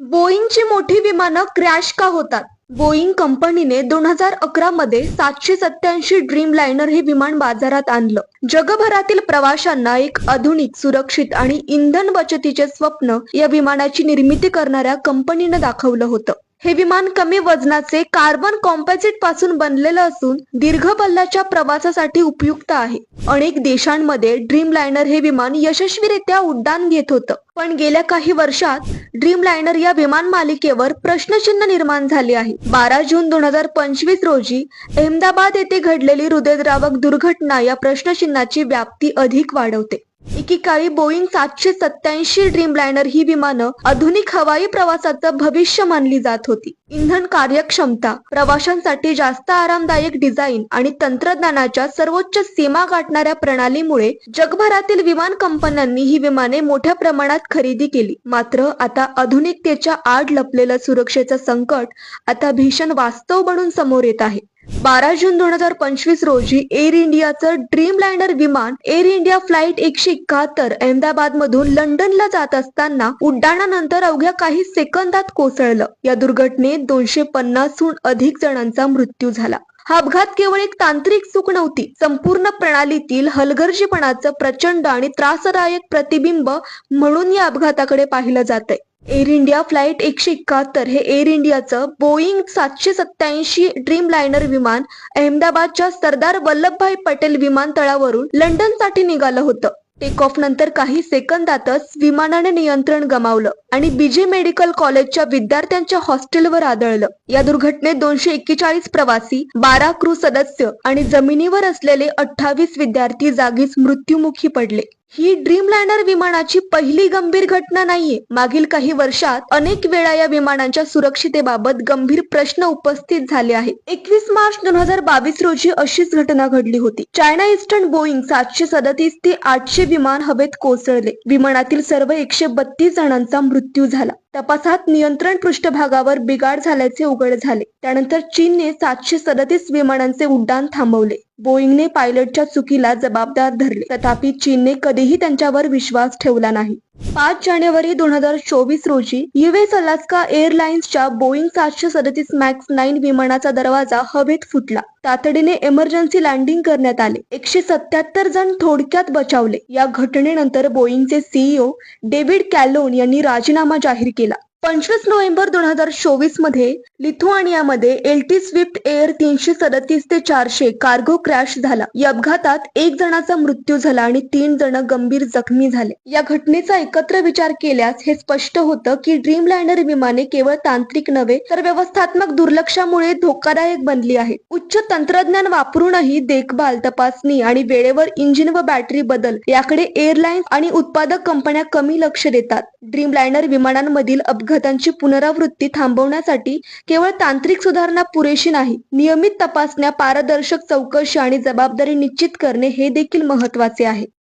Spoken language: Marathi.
बोईंगची मोठी विमानं क्रॅश का होतात? बोईंग कंपनीने 2011 मध्ये 787 ड्रीम लायनर हे विमान बाजारात आणलं. जगभरातील प्रवाशांना एक आधुनिक, सुरक्षित आणि इंधन बचतीचे स्वप्न या विमानाची निर्मिती करणाऱ्या कंपनीनं दाखवलं होतं. हे विमान कमी वजनाचे कार्बन कॉम्पोजिट पासून बनलेलं असून दीर्घ पल्ल्याच्या प्रवासासाठी उपयुक्त आहे. अनेक देशांमध्ये ड्रीम लायनर हे विमान यशस्वीरित्या उड्डाण घेत होतं. पण गेल्या काही वर्षात ड्रीम लायनर या विमान मालिकेवर प्रश्नचिन्ह निर्माण झाले आहे. 12 जून 2025 रोजी अहमदाबाद येथे घडलेली हृदयद्रावक दुर्घटना या प्रश्नचिन्हाची व्याप्ती अधिक वाढवते. एकेकाळी बोईंग 787 ड्रीम लायनर ही विमानं आधुनिक हवाई प्रवासाचं भविष्य मानली जात होती. इंधन कार्यक्षमता, प्रवाशांसाठी जास्त आरामदायक डिझाईन आणि तंत्रज्ञानाच्या सर्वोच्च सीमा गाठणाऱ्या प्रणालीमुळे जगभरातील विमान कंपन्यांनी ही विमाने मोठ्या प्रमाणात खरेदी केली. मात्र आता आधुनिकतेच्या आड लपलेलं सुरक्षेचं संकट आता भीषण वास्तव बनून समोर येत आहे. 12 जून 2025 रोजी एअर इंडियाचं ड्रीम लायनर विमान एअर इंडिया फ्लाईट 171 अहमदाबाद मधून लंडनला जात असताना उड्डाणानंतर अवघ्या काही सेकंदात कोसळलं. या दुर्घटनेत 250हून अधिक जणांचा मृत्यू झाला. हा अपघात केवळ एक तांत्रिक चूक नव्हती, संपूर्ण प्रणालीतील हलगर्जीपणाचं प्रचंड आणि त्रासदायक प्रतिबिंब म्हणून या अपघाताकडे पाहिलं जातंय. एअर इंडिया फ्लाईट 171 हे एअर इंडियाचं बोईंग 787 ड्रीम लायनर विमान अहमदाबादच्या सरदार वल्लभभाई पटेल विमानतळावरून लंडनसाठी निघालं होतं. टेक ऑफ नंतर काही सेकंदातच विमानाने नियंत्रण गमावलं आणि बीजे मेडिकल कॉलेजच्या विद्यार्थ्यांच्या हॉस्टेलवर आदळलं. या दुर्घटनेत 241 प्रवासी, 12 क्रू सदस्य आणि जमिनीवर असलेले 28 विद्यार्थी जागीच मृत्युमुखी पडले. ही ड्रीम लायनर विमानाची पहिली गंभीर घटना नाहीये. मागील काही वर्षात अनेक वेळा या विमानांच्या सुरक्षितेबाबत गंभीर प्रश्न उपस्थित झाले आहेत. 21 मार्च 2022 रोजी अशीच घटना घडली होती. चायना ईस्टर्न बोईंग 737 ते 800 विमान हवेत कोसळले. विमानातील सर्व 132 जणांचा मृत्यू झाला. तपासात नियंत्रण पृष्ठभागावर बिघाड झाल्याचे उघड झाले. त्यानंतर चीनने 737 विमानांचे उड्डाण थांबवले. बोईंगने पायलटच्या चुकीला जबाबदार धरले, तथापि चीनने कधीही त्यांच्यावर विश्वास ठेवला नाही. 5 जानेवारी 2024 रोजी यूएस अलास्का एअरलाइन्सच्या बोईंग 737 मॅक्स 9 विमानाचा दरवाजा हवेत फुटला. तातडीने इमर्जन्सी लँडिंग करण्यात आले. 177 जण थोडक्यात बचावले. या घटनेनंतर बोईंगचे सीईओ डेव्हिड कॅलोन यांनी राजीनामा जाहीर केला. 25 नोव्हेंबर 2024 मध्ये लिथुआनियामध्ये एलटी स्विफ्ट एअर 337 ते 400 कार्गो क्रॅश झाला. या अपघातात 1 जणाचा मृत्यू झाला आणि 3 जण गंभीर जखमी झाले. या घटनेचा एकत्र विचार केल्यास हे स्पष्ट होतं की ड्रीम लायनर विमाने केवळ तांत्रिक नव्हे तर व्यवस्थात्मक दुर्लक्षामुळे धोकादायक बनली आहेत. उच्च तंत्रज्ञान वापरूनही देखभाल, तपासणी आणि वेळेवर इंजिन व बॅटरी बदल याकडे एअरलाइन्स आणि उत्पादक कंपन्या कमी लक्ष देतात. ड्रीम लायनर विमानांमधील अपघातांची पुनरावृत्ती थांबवण्यासाठी केवळ तांत्रिक सुधारणा पुरेशी नाही. नियमित तपासण्या, पारदर्शक चौकशी आणि जबाबदारी निश्चित करणे हे देखील महत्त्वाचे आहे.